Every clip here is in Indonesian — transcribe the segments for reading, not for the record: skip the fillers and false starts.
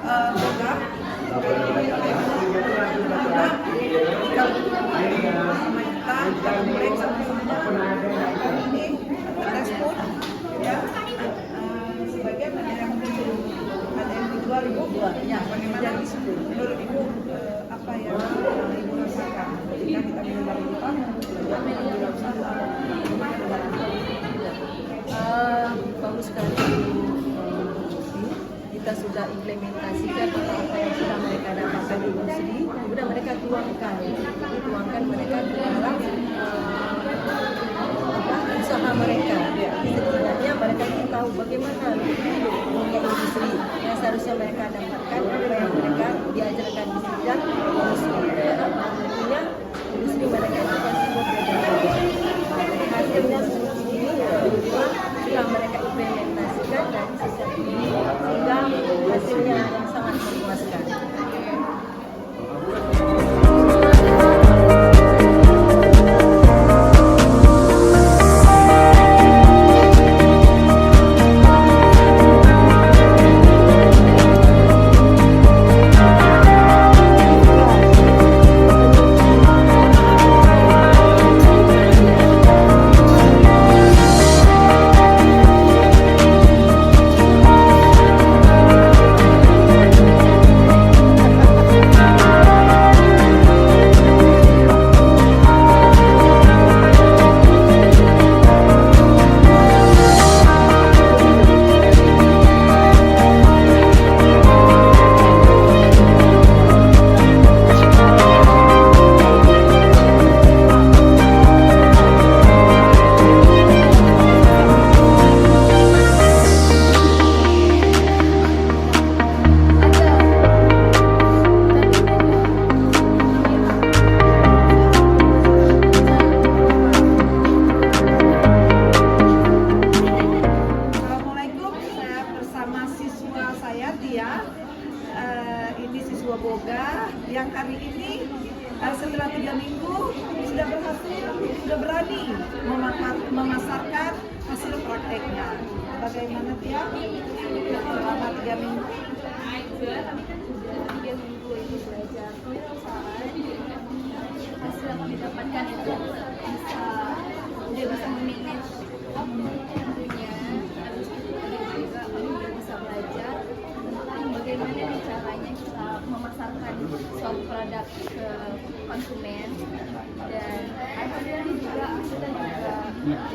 program mulai sama-sama ini respon ya. Sebagian ada yang dijual Ibu ya, bagaimana menurut Ibu apa yang Ibu rasakan ketika kita mendengar Ibu tamu bagus sekali. Kita sudah implementasikan apa yang sudah mereka dapatkan di industri, sudah mereka tuangkan mereka di dalam usaha mereka. Setidaknya mereka tahu bagaimana dunia industri yang seharusnya mereka dapatkan, apa yang mereka diajarkan di bidang industri. Tentunya industri mereka itu pasti berbeda-beda. Hasilnya seperti ini, sudah mereka implementasikan dari sejak ini sehingga hasilnya yang sangat memuaskan. Ini siswa Boga yang hari ini setelah 3 minggu sudah berhasil, sudah berani memasarkan hasil prakteknya. Bagaimana Tia? Selama 3 minggu? 3 minggu ini belajar kewirausahaan, hasil yang kami dapatkan itu bisa memanage tentunya, terus juga kami bisa belajar tentang bagaimana caranya kita memasarkan suatu produk ke konsumen, dan alhamdulillah juga hasilnya juga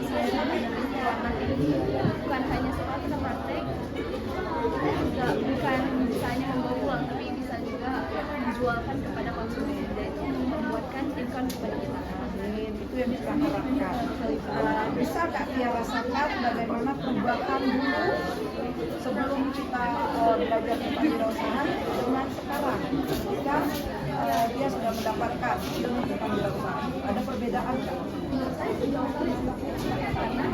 saya menemukan ini bukan hanya soal kita praktek, juga bukan misalnya membawa uang, tapi bisa juga dijualkan kepada konsumen, dan itu membuatkan income kepada kita. Itu yang kita harapkan. Bisa nggak Tia rasakan bagaimana perubahan dulu sebelum kita belajar tentang wirausaha dengan sekarang ketika dia sudah mendapatkan ilmu tentang wirausaha? Ada perbedaan nggak? Menurut saya sejauh ini karena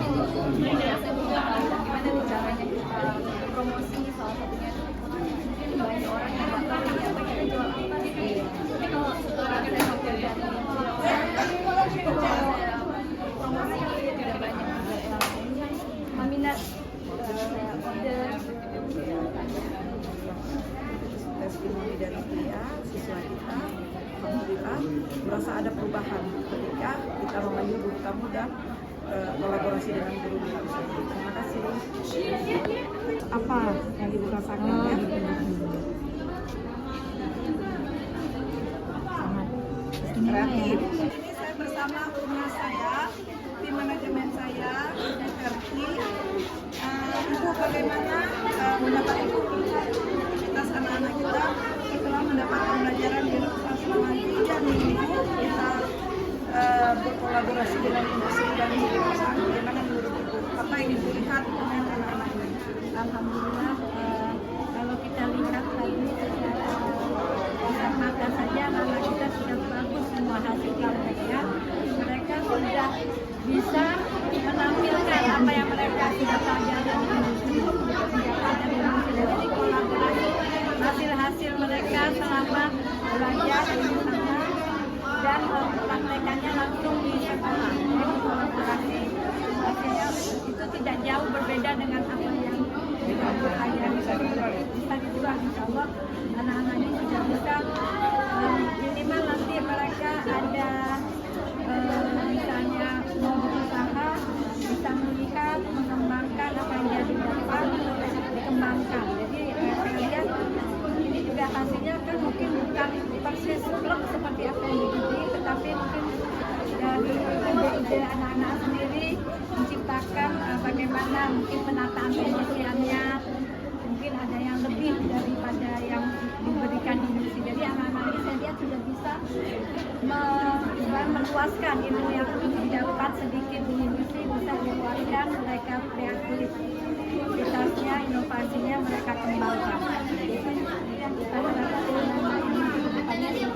saya juga tahu gimana caranya kita promosi, salah satunya mungkin banyak orang yang nggak tahu ini apa kita jual apa sih. Tapi kalau setelah saya mempelajari promosi itu tidak banyak juga yang meminat order. Testimoni dari Tia, siswa kita, alhamdulillah merasa ada perubahan ketika kita memanggil guru tamu dan kolaborasi dengan guru wirausaha. Terima kasih. Apa yang Ibu rasakan ya? Sangat kreatif. Ini saya bersama guru saya, tim manajemen saya, RT. Ibu bagaimana mendapat Ibu atas anak-anak kita setelah mendapat pembelajaran di selama 3 minggu kita berkolaborasi dengan industri dan wirausaha. Bagaimana menurut Ibu? Apa yang Ibu lihat dengan anak-anak ini? Alhamdulillah, kalau kita lihat tadi secara kasat mata saja anak kita sudah bagus semua hasilnya mereka sudah bisa menampilkan apa yang mereka sudah pelajari di industri. Jadi kolaborasi hasil-hasil mereka selama belajar di sana dan mempraktekannya langsung di sekolah. Jadi kolaborasi hasilnya itu tidak jauh berbeda dengan apa yang bisa dijual. ide anak-anak sendiri menciptakan bagaimana mungkin penataan pembersihannya, mungkin ada yang lebih daripada yang diberikan di industri. Jadi anak-anak ini saya lihat sudah bisa meluaskan ilmu yang didapat sedikit di industri, bisa diluaskan, mereka kreativitasnya, inovasinya mereka kembangkan. Kita harapkan anak-anak ini kedepannya lebih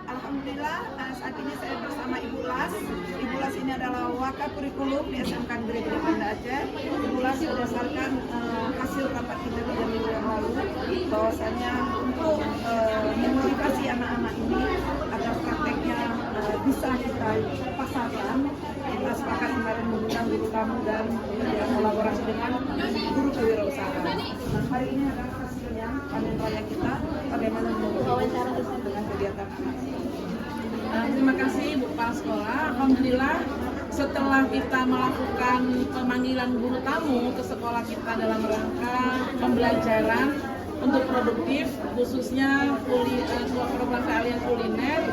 Alhamdulillah, saat ini saya bersama Ibu Las. Ibu Las ini adalah wakil kurikulum di SMK Negeri Gede Banda Aceh. Ibu Las berdasarkan hasil rapat kita 3 minggu yang lalu, bahwasanya untuk memotivasi anak-anak ini agar prakteknya bisa kita pasarkan, kita sepakat kemarin mengundang guru tamu dan kolaborasi dengan guru kewirausahaan. Nah, hari ini adalah hasilnya panen raya kita, bagaimana wawancara dengan kegiatan anak. Terima kasih Bu Kepala Sekolah. Alhamdulillah setelah kita melakukan pemanggilan guru tamu ke sekolah kita dalam rangka pembelajaran untuk produktif, khususnya program keahlian kuliner,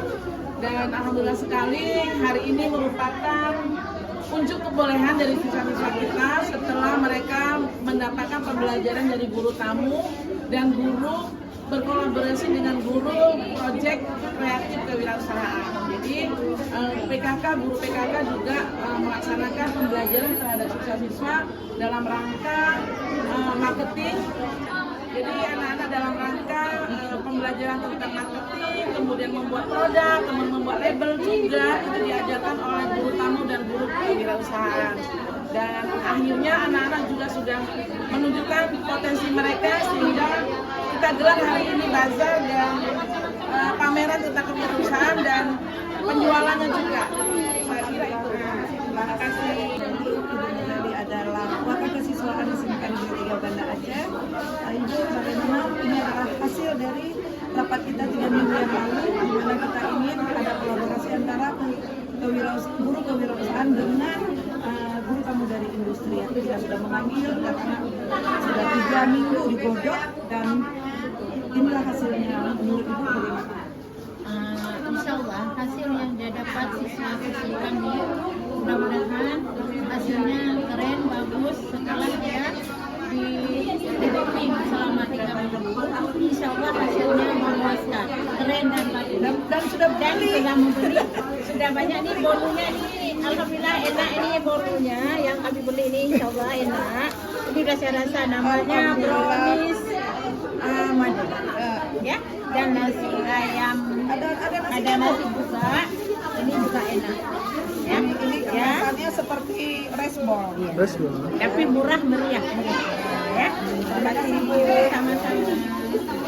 dan alhamdulillah sekali hari ini merupakan unjuk kebolehan dari siswa-siswa kita setelah mereka mendapatkan pembelajaran dari guru tamu dan guru berkolaborasi dengan guru proyek kreatif kewirausahaan. Jadi guru PKK juga melaksanakan pembelajaran terhadap siswa-siswa dalam rangka marketing. Jadi anak-anak dalam rangka pembelajaran tentang marketing, kemudian membuat produk, kemudian membuat label juga itu diajarkan oleh guru tamu dan guru kewirausahaan. Dan akhirnya anak-anak juga sudah menunjukkan potensi mereka sehingga kita gelar hari ini bazar dan pameran tentang kewirausahaan dan penjualannya juga. Saya kira itu. Terima kasih. Ibu adalah wakil kesiswaan SMK Negeri 3 Banda Aceh. Ibu, bagaimana ini adalah hasil dari rapat kita 3 minggu yang lalu, di mana kita ingin ada kolaborasi antara guru kewirausahaan dengan guru tamu dari industri. Kita sudah memanggil karena sudah 3 minggu digodok dan inilah hasilnya. Menurut Ibu bagaimana? Insya Allah hasil yang didapat siswa-siswi kami mudah-mudahan hasilnya keren, bagus. Setelah dia di developing selama 3 minggu, insya Allah hasilnya memuaskan, keren dan bagus. Dan sudah membeli, sudah banyak nih bolunya nih. Alhamdulillah enak ini bolunya yang kami beli ini, insya Allah enak. Ini udah saya rasa namanya brownies ya, dan nasi ayam, ada nasi juga, ini juga enak ya. Ini kemasannya seperti rice ball. Tapi murah meriah ya. Terima kasih Bu, sama-sama.